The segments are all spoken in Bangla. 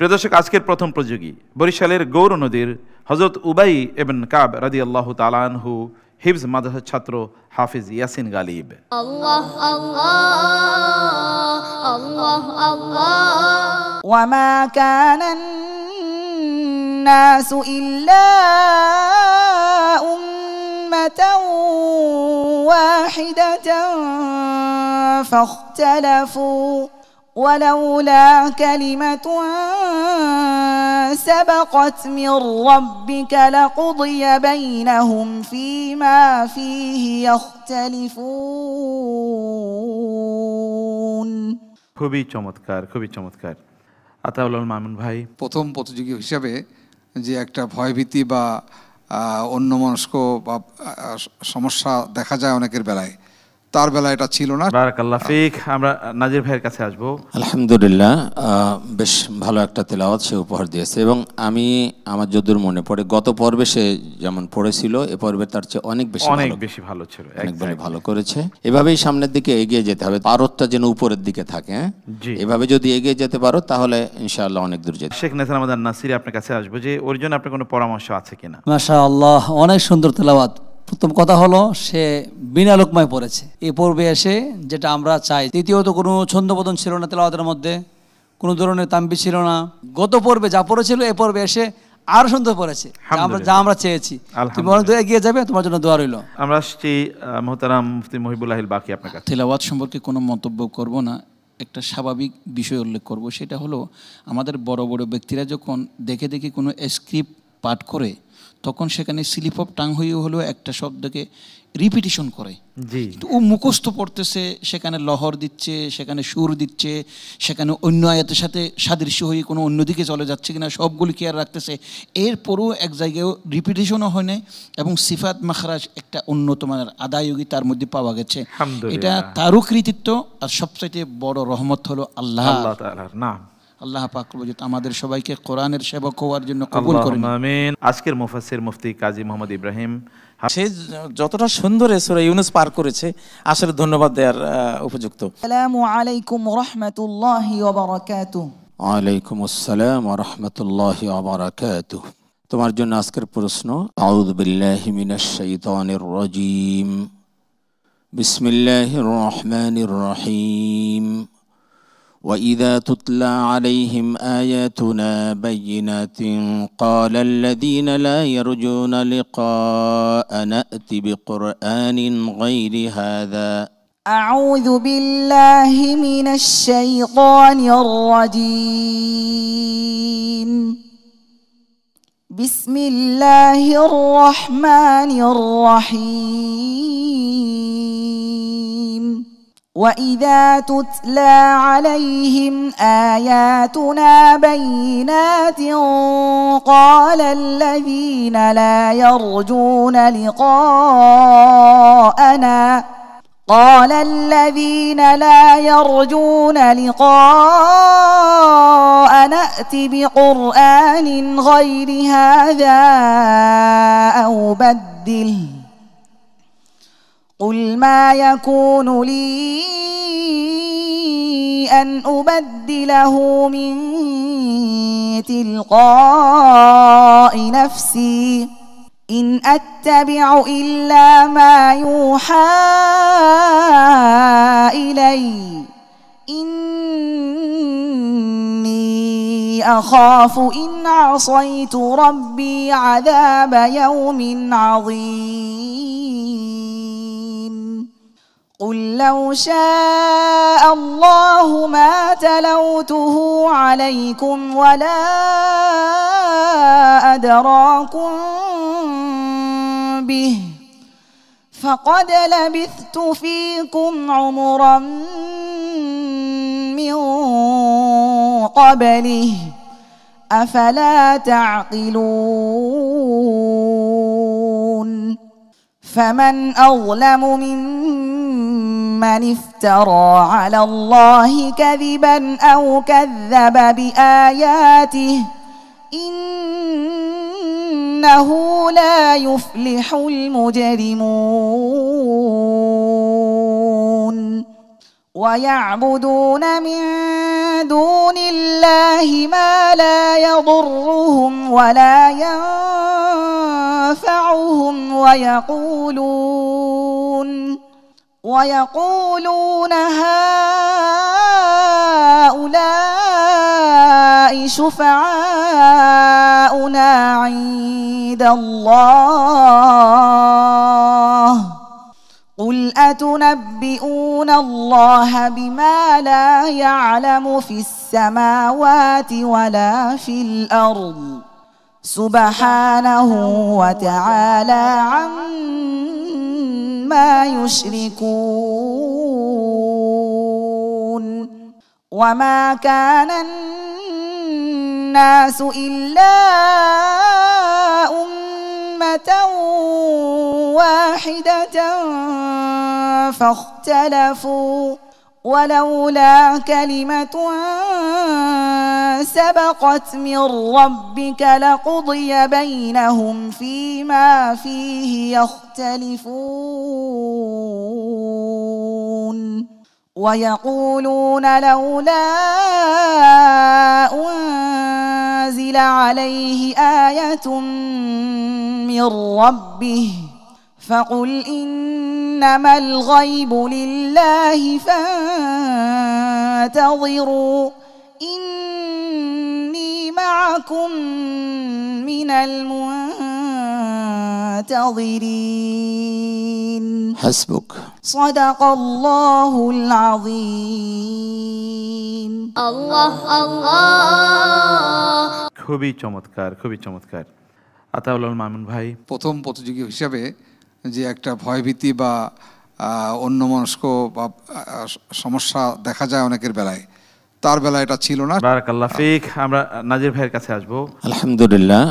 প্রিয় দর্শক, আজকের প্রথম প্রতিযোগী বরিশালের গৌর নদীর হযরত উবাই ইবনে কাব রাদিয়াল্লাহু তাআলা আনহু হিফজ মাদ্রাসার ছাত্র হাফিজ ইয়াসিন গালিব। আল্লাহ আল্লাহ আল্লাহ আল্লাহ ওয়ামা কানান নাসু ইল্লা উম্মাতান ওয়াহিদাতান ফাখতালাফু ولولا كلمة سبقت من ربك لقضي بينهم فيما فيه يختلفون। খুবই চমৎকার, খুবই চমৎকার। আতাউল মামুন ভাই, প্রথম প্রতিযোগী হিসাবে যে একটা ভয়ভীতি বা অন্যমনস্ক বা সমস্যা দেখা যায় অনেকের বেলায়, তার বেলা এটা ছিল না। বারাকাল্লাহ ফিক। আমরা নাজির ভাইয়ের কাছে আসবো। আলহামদুলিল্লাহ, বেশ ভালো একটা তেলাওয়াত সে উপহার দিয়েছে এবং আমার যতদূর মনে পড়ে গত পর্বে সে যেমন পড়েছিল এ পর্বে তার চেয়ে অনেক বেশি ভালো ছিল, অনেক ভালো করেছে। এভাবেই সামনের দিকে এগিয়ে যেতে হবে, পারতটা যেন উপরের দিকে থাকে। এভাবে যদি এগিয়ে যেতে পারো তাহলে ইনশাআল্লাহ অনেক দূর যেতে। শেখ নাসির আহমদ নাসির আপনার কাছে আসবো যে ওর জন্য আপনার কোনো পরামর্শ আছে কিনা? মাশাআল্লাহ, অনেক সুন্দর তেলাওয়াত। প্রথম কথা হলো সে বিনা লোকমায় পড়েছে এই পর্বে এসে, যেটা আমরা চাই। দ্বিতীয়ত কোনো ছন্দপতন ছিল না তেলাওয়াতের মধ্যে, কোনো ধরনের তাম্বি ছিল না। গত পর্বে যা পড়েছিল এ পর্বে এসে আরো সুন্দর পড়েছে, যা আমরা চেয়েছি। তুমি অনেক দূর এগিয়ে যাবে, তোমার জন্য দোয়া রইল। আমরা আসছি মুহতারাম মুফতি মহিবুল্লাহিল বাকি আপনার কাছে। তেলাওয়াত সম্পর্কে কোনো মন্তব্য করব না, একটা স্বাভাবিক বিষয় উল্লেখ করব। সেটা হলো আমাদের বড় বড় ব্যক্তিরা যখন দেখে দেখে কোনো স্ক্রিপ্ট পাঠ করে তখন সেখানে স্লিপ অফ টাং হয়ে হলেও একটা শব্দকে রিপিটিশন করে। কিন্তু ও মুখস্থ পড়তেছে, সেখানে লহর দিচ্ছে, সেখানে সুর দিচ্ছে, সেখানে অন্য আয়াতের সাথে সাদৃশ্য হয়ে কোনো অন্যদিকে চলে যাচ্ছে কিনা সবগুলি কেয়ার রাখতেছে। এরপরও এক জায়গায় রিপিটিশনও হয় না এবং সিফাত মাখরাজ একটা উন্নত মানের আদায়গী তার মধ্যে পাওয়া গেছে। এটা তারও কৃতিত্ব। আর সবচাইতে বড় রহমত হলো আল্লাহ তাআলার নাম। আল্লাহ পাক আমাদের সবাইকে কোরআনের সেবক হওয়ার জন্য কবুল করুন, আমিন। আজকের মুফাসসির মুফতি কাজী মোহাম্মদ ইব্রাহিম, সে যতটা সুন্দর সূরা ইউনূস পার করেছে আসলে ধন্যবাদ দেওয়ার উপযুক্ত। আসসালামু আলাইকুম ওয়া রাহমাতুল্লাহি ওয়া বারাকাতুহু। ওয়া আলাইকুম আসসালাম ওয়া রাহমাতুল্লাহি ওয়া বারাকাতুহু। তোমার জন্য আজকের প্রশ্ন, আউযু বিল্লাহি মিনাশ শাইতানির রাজীম, বিসমিল্লাহির রহমানির রহিম। وَإِذَا تُتْلَى عَلَيْهِمْ آيَاتُنَا بَيِّنَاتٍ قَالَ الَّذِينَ لَا يَرْجُونَ لِقَاءَنَا ائْتِ بِقُرْآنٍ غَيْرِ هَذَا. أعوذ بالله من الشيطان الرجيم. بسم الله الرحمن الرحيم. وَإِذَا تُتْلَى عَلَيْهِمْ آيَاتُنَا بَيِّنَاتٍ قَالَ الَّذِينَ لَا يَرْجُونَ لِقَاءَنَا ائْتِ بِقُرْآنٍ غَيْرِ هَذَا أَوْ بَدِّلْهُ. قُلْ مَا يَكُونُ لِي أَنْ أُبَدِّلَهُ مِنْ تِلْقَاءِ نَفْسِي إِنْ أَتَّبِعُ إِلَّا مَا يُوحَى إِلَيَّ إِنِّي أَخَافُ إِنْ عَصَيْتُ رَبِّي عَذَابَ يَوْمٍ عَظِيمٍ. قُلْ لَوْ شَاءَ اللَّهُ مَا تَلَوْتُهُ عَلَيْكُمْ وَلَا أَدْرَاكُمْ بِهِ فَقَدْ لَبِثْتُ فِيكُمْ عُمُرًا مِّن قَبْلِهِ أَفَلَا تَعْقِلُونَ. فَمَنْ أَظْلَمُ مِمَّنِ افْتَرَى عَلَى اللَّهِ كَذِبًا أَوْ كَذَّبَ بِآيَاتِهِ إِنَّهُ لَا يُفْلِحُ الْمُجْرِمُونَ. ويعبدون من دون الله ما لا يضرهم ولا ينفعهم ويقولون هؤلاء شفعاؤنا عند الله قل أتنبئون الله بما لا يعلم في السماوات ولا في الأرض سبحانه وتعالى عما يشركون وما كان الناس إلا أمة واحدة فاختلفوا ولولا كلمة سبقت من ربك لقضي بينهم فيما فيه يختلفون ويقولون لولا أنزل عليه آية من ربه فقل إنما الغيب لله فانتظروا إني معكم من المنتظرين حسبك صدق الله العظيم الله الله খুবই চমৎকার, খুবই চমৎকার। আতাউল মামুন ভাই, প্রথম প্রতিযোগী হিসাবে যে একটা ভয়ভীতি বা অন্যমনস্ক বা সমস্যা দেখা যায় অনেকের বেলায়, তার বেলায় এটা ছিল না। বারাকাল্লাহ ফিক। আমরা নাজির ভাইয়ের কাছে আসবো। আলহামদুলিল্লাহ,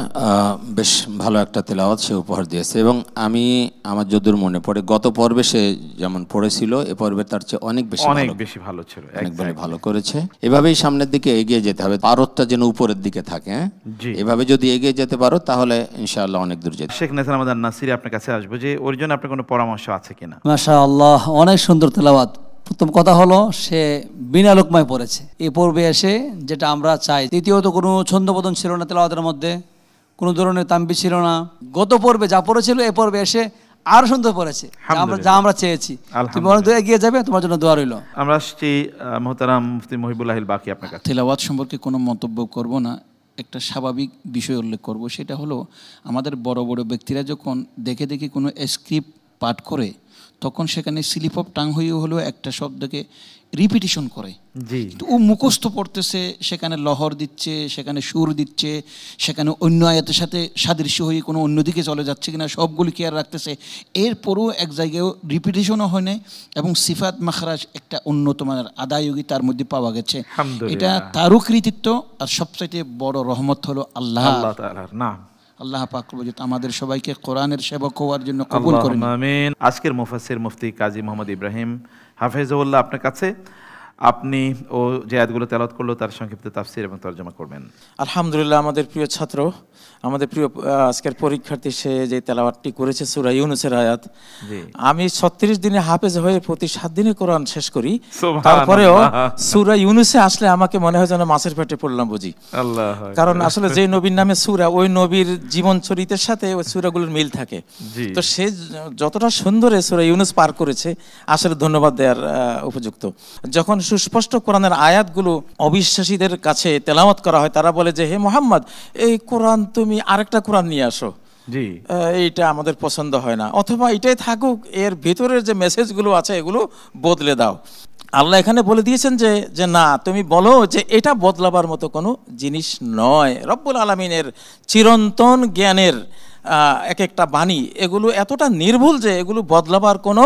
বেশ ভালো একটা তেলাওয়াত সে উপহার দিয়েছে এবং আমি আমার যতদূর মনে পড়ে গত পর্বে সে যেমন পড়েছিল এ পর্বে তার চেয়ে অনেক বেশি ভালো ছিল, অনেক ভালো করেছে। এভাবেই সামনের দিকে এগিয়ে যেতে হবে, পারতটা যেন উপরের দিকে থাকে। হ্যাঁ, এভাবে যদি এগিয়ে যেতে পারো তাহলে ইনশাআল্লাহ অনেক দূর যেতে। শেখ নাসির আহমদ নাসিরি আপনার কাছে আসবো যে ওর জন্য আপনার কোনো পরামর্শ আছে কিনা? মাশাআল্লাহ, অনেক সুন্দর তেলাওয়াত। প্রথম কথা হলো সে বিনা লোকমায় পড়েছে এই পর্বে এসে, যেটা আমরা চাই। দ্বিতীয়ত কোনো ছন্দপতন ছিল না তেলাওয়াতের মধ্যে, কোনো ধরনের তাম্বি ছিল না। গত পর্বে যা পড়েছিল এ পর্বে এসে আরো সুন্দর পড়েছে, যা আমরা চেয়েছি। তুমি অনেক দূর এগিয়ে যাবে, তোমার জন্য দোয়া রইল। আমরা আসছি মুহতারাম মুফতি মহিবুল্লাহিল বাকি আপনার কাছে। তেলাওয়াত সম্পর্কে কোনো মন্তব্য করব না, একটা স্বাভাবিক বিষয় উল্লেখ করব। সেটা হলো আমাদের বড় বড় ব্যক্তিরা যখন দেখে দেখে কোনো স্ক্রিপ্ট পাঠ করে, তখন সেখানে স্লিপ অফ টাং হয়ে হলেও একটা শব্দকে রিপিটিশন করে। ও মুখস্থ পড়তেছে, সেখানে লহর দিচ্ছে, সেখানে সুর দিচ্ছে, সেখানে অন্য আয়াতের সাথে সাদৃশ্য হয়ে কোনো অন্যদিকে চলে যাচ্ছে কিনা সবগুলি কেয়ার রাখতেছে। এরপরও এক জায়গায়ও রিপিটিশনও হয় না এবং সিফাত মাখরাজ একটা উন্নত মানের আদায়গী তার মধ্যে পাওয়া গেছে। এটা তারও কৃতিত্ব। আর সবচাইতে বড় রহমত হলো আল্লাহ তাআলার নাম। আল্লাহ পাক আমাদের সবাইকে কোরআনের সেবক হওয়ার জন্য কবুল করুন, আমিন। আজকের মুফাসসির মুফতি কাজী মোহাম্মদ ইব্রাহিম হাফেজুল্লাহ আপনার কাছে, আপনি ও যে আয়াতগুলো তেলাওয়াত করলো তার সংক্ষিপ্ত তাফসীর এবং তরজমা করবেন। আলহামদুলিল্লাহ, আমাদের প্রিয় ছাত্র, আমাদের প্রিয় আজকের পরীক্ষার্থী, সে যে তেলাওয়াতটি করেছে সূরা ইউনূসের আয়াত। আমি 36 দিনে হাফেজ হয়ে প্রতি 7 দিনে কোরআন শেষ করি, তারপরেও সূরা ইউনূসে আসলে আমাকে মনে হয় যেন মাছের পেটে পড়লাম বুঝি। কারণ আসলে যে নবীর নামে সূরা, ওই নবীর জীবন চরিত্রের সাথে ওই সূরাগুলোর মিল থাকে। তো সে যতটা সুন্দরে সূরা ইউনূস পার করেছে, আসলে ধন্যবাদ দেওয়ার উপযুক্ত। যখন সুস্পষ্ট কোরআনের আয়াতগুলো অবিশ্বাসীদের কাছে তেলাওয়াত করা হয়, তারা বলে যে হে মুহাম্মদ, এই কোরআন তুমি আরেকটা কোরআন নিয়ে আসো, এইটা আমাদের পছন্দ হয় না, অথবা এটাই থাকুক, এর ভিতরের যে মেসেজগুলো আছে এগুলো বদলে দাও। আল্লাহ এখানে বলে দিয়েছেন যে না, তুমি বলো যে এটা বদলাবার মতো কোনো জিনিস নয়। রব্বুল আলামিনের চিরন্তন জ্ঞানের এক একটা বাণী, এগুলো এতটা নির্ভুল যে এগুলো বদলাবার কোনো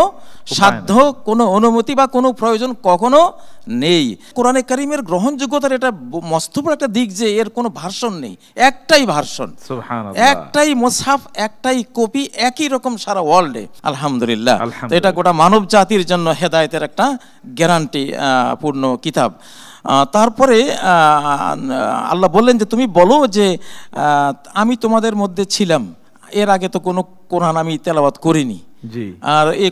সাধ্য, কোনো অনুমতি বা কোনো প্রয়োজন কখনো নেই। কোরআনে কারিমের গ্রহণযোগ্যতার এটা মস্ত বড় একটা দিক যে এর কোনো ভার্সন নেই, একটাই ভার্সন, একটাই মুসহাফ, একটাই কপি, একই রকম সারা ওয়ার্ল্ডে। আলহামদুলিল্লাহ, এটা গোটা মানব জাতির জন্য হেদায়েতের একটা গ্যারান্টি পূর্ণ কিতাব। তারপরে আল্লাহ বললেন যে তুমি বলো যে আমি তোমাদের মধ্যে ছিলাম, এর আগে তো কোনো কোরআন আমি তেলাওয়াত করিনি, জি। আর এই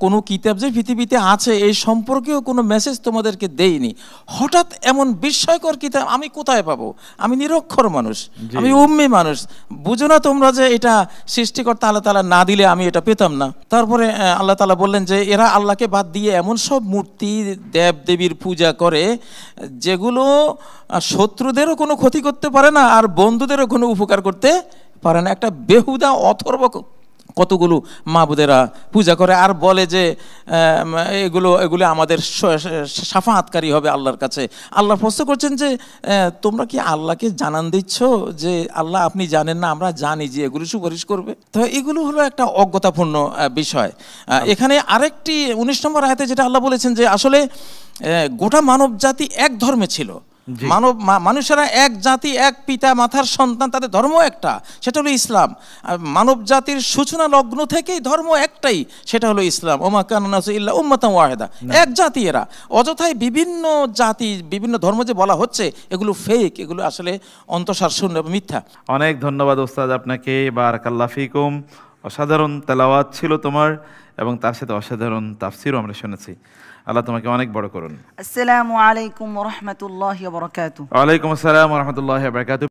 কোনো কিতাব যে পৃথিবীতে আছে এই সম্পর্কেও কোনো মেসেজ তোমাদেরকে দেইনি। হঠাৎ এমন বিস্ময়কর কিতাব আমি কোথায় পাবো? আমি নিরক্ষর মানুষ, আমি উম্মি মানুষ, বুঝো না তোমরা যে এটা সৃষ্টিকর্তা আল্লাহ তাআলা না দিলে আমি এটা পেতাম না। তারপরে আল্লাহ তাআলা বললেন যে এরা আল্লাহকে বাদ দিয়ে এমন সব মূর্তি দেব দেবীর পূজা করে যেগুলো শত্রুদেরও কোনো ক্ষতি করতে পারে না আর বন্ধুদেরও কোনো উপকার করতে পারে না। একটা বেহুদা অথর্ব কতগুলো মাবুদেরা পূজা করে আর বলে যে এগুলো আমাদের শাফাআতকারী হবে আল্লাহর কাছে। আল্লাহ প্রশ্ন করছেন যে তোমরা কি আল্লাহকে জানান দিচ্ছ যে আল্লাহ আপনি জানেন না? আমরা জানি যে এগুলো সুপারিশ করবে। তো এগুলো হলো একটা অজ্ঞতাপূর্ণ বিষয়। এখানে আরেকটি 19 নম্বর আয়াতে যেটা আল্লাহ বলেছেন যে আসলে গোটা মানব জাতি এক ধর্মে ছিল। মানুষেরা এক জাতি, এক পিতা মাতার সন্তান, তাদের ধর্ম একটা, সেটা হলো ইসলাম। মানব জাতির সূচনা লগ্ন থেকেই ধর্ম একটাই, সেটা হলো ইসলাম। ওমা কানা নাসু ইল্লা উম্মাতান ওয়াহিদা, এক জাতি এরা। অযথাই বিভিন্ন জাতি বিভিন্ন ধর্ম যে বলা হচ্ছে এগুলো ফেক, এগুলো আসলে অন্তঃসার শূন্য, মিথ্যা। অনেক ধন্যবাদ ওস্তাদ আপনাকে, বারাকাল্লাহু ফিকুম। অসাধারণ তেলাওয়াত ছিল তোমার এবং তার সাথে অসাধারণ তাফসিরও আমরা শুনেছি। আল্লাহ তোমাকে অনেক বড় করুন। আসসালামু আলাইকুম ওয়া রাহমাতুল্লাহি ওয়া বারাকাতুহু। ওয়া আলাইকুম আসসালাম ওয়া রাহমাতুল্লাহি ওয়া বারাকাতুহু।